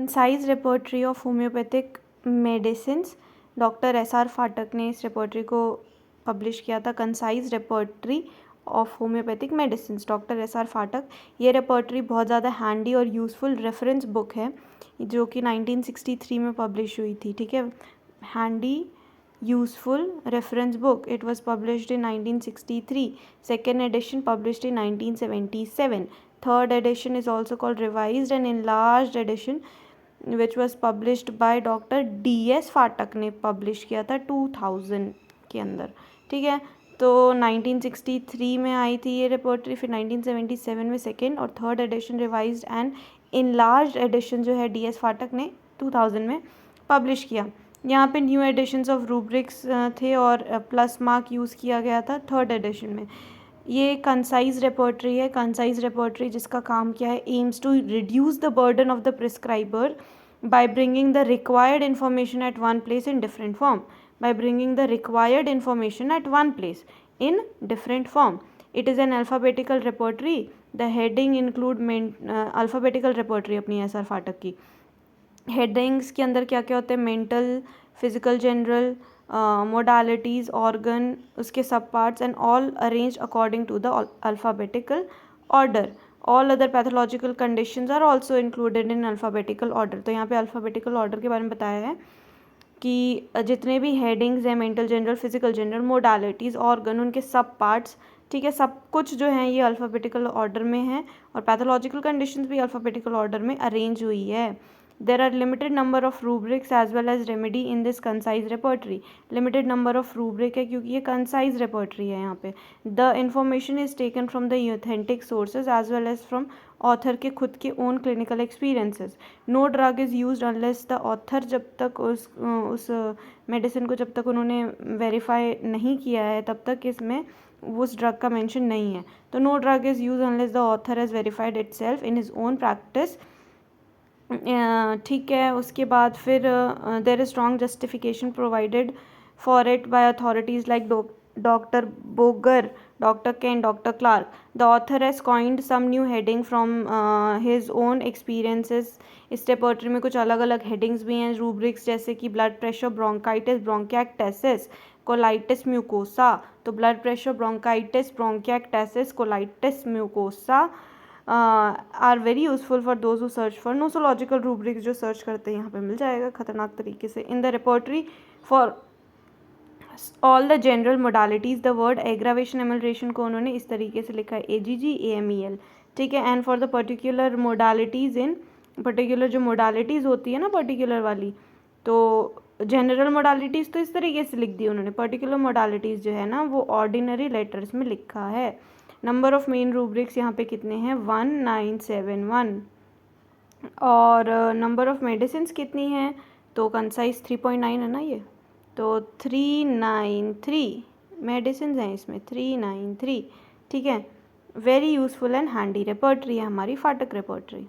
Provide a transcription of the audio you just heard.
Concise repertory of homeopathic medicines, doctor SR. फाटक ने इस रेपर्टरी को पब्लिश किया था। Concise repertory of homeopathic medicines, doctor SR. फाटक। ये रेपर्टरी बहुत ज़्यादा हैंडी और यूज़फुल रेफरेंस बुक है जो कि 1963 में पब्लिश हुई थी। ठीक है, handy useful reference book, it was published in 1963, second edition published in 1977, third edition is also called revised and enlarged edition which was published by doctor D.S. Phatak ने publish किया था 2000 के अंदर। ठीक है, तो 1963 में आई थी ये रेपर्टरी, फिर 1977 में सेकेंड और third edition revised and enlarged edition जो है D.S. फाटक ने 2000 में पब्लिश किया। यहाँ पे न्यू एडिशंस ऑफ रूब्रिक्स थे और प्लस मार्क यूज़ किया गया था थर्ड एडिशन में। ये कंसाइज रेपर्टरी है। कंसाइज रेपर्टरी जिसका काम क्या है, aims to reduce the burden of the prescriber by bringing the required information at one place in different form. By bringing the required information at one place in different form. It is an alphabetical repertory. The heading include alphabetical repertory अपनी S R Phatak की। Headings के अंदर क्या क्या होते हैं, mental, physical, general, modalities, organ, उसके सब parts and all arrange according to the alphabetical order. All other pathological conditions are also included in alphabetical order. तो यहाँ पे अल्फ़ाबेटिकल ऑर्डर के बारे में बताया है कि जितने भी हेडिंग्स हैं, mental, general, physical, general, modalities, organ, उनके सब पार्ट्स, ठीक है, सब कुछ जो है ये अल्फ़ाबेटिकल ऑर्डर में है और पैथोलॉजिकल कंडीशंस भी अल्फ़ाबेटिकल ऑर्डर में अरेंज हुई है। There are limited number of rubrics as well as remedy in this concise repertory. Limited number of rubric है क्योंकि ये concise repertory है यहाँ पे। The information is taken from the authentic sources as well as from author के खुद के own clinical experiences. No drug is used unless the author जब तक उस मेडिसिन को जब तक उन्होंने वेरीफाई नहीं किया है तब तक इसमें उस ड्रग का मेंशन नहीं है। तो no drug is used unless the author has verified itself in his own practice. ठीक है, उसके बाद फिर there is strong justification provided for it by authorities like doctor Boger, doctor Kent, doctor Clarke. The author has coined some new heading from his own experiences. इस repertory में कुछ अलग अलग हेडिंग्स भी हैं, रूब्रिक्स जैसे कि blood pressure, bronchitis, bronchiectasis, colitis mucosa. तो blood pressure, bronchitis, bronchiectasis, colitis mucosa are very useful for those who search for nosological rubrics. जो सर्च करते हैं यहाँ पे मिल जाएगा खतरनाक तरीके से। In the repertory for all the general modalities, the word aggravation amelioration को उन्होंने इस तरीके से लिखा है AGG AMEL। ठीक है, and for the particular modalities in particular जो मोडालिटीज़ होती है ना पर्टिकुलर वाली, तो जनरल मोडालिटीज़ तो इस तरीके से लिख दी उन्होंने, पर्टिकुलर मोडालिटीज़ जो है ना वो ऑर्डिनरी लेटर्स में लिखा है। नंबर ऑफ़ मेन रूब्रिक्स यहाँ पे कितने हैं, 1971। और नंबर ऑफ़ मेडिसिन्स कितनी हैं, तो कंसाइज 3.9 है ना ये, तो 393 मेडिसिन्स हैं इसमें, 393। ठीक है, very useful and handy repertory है हमारी फाटक रेपर्टरी।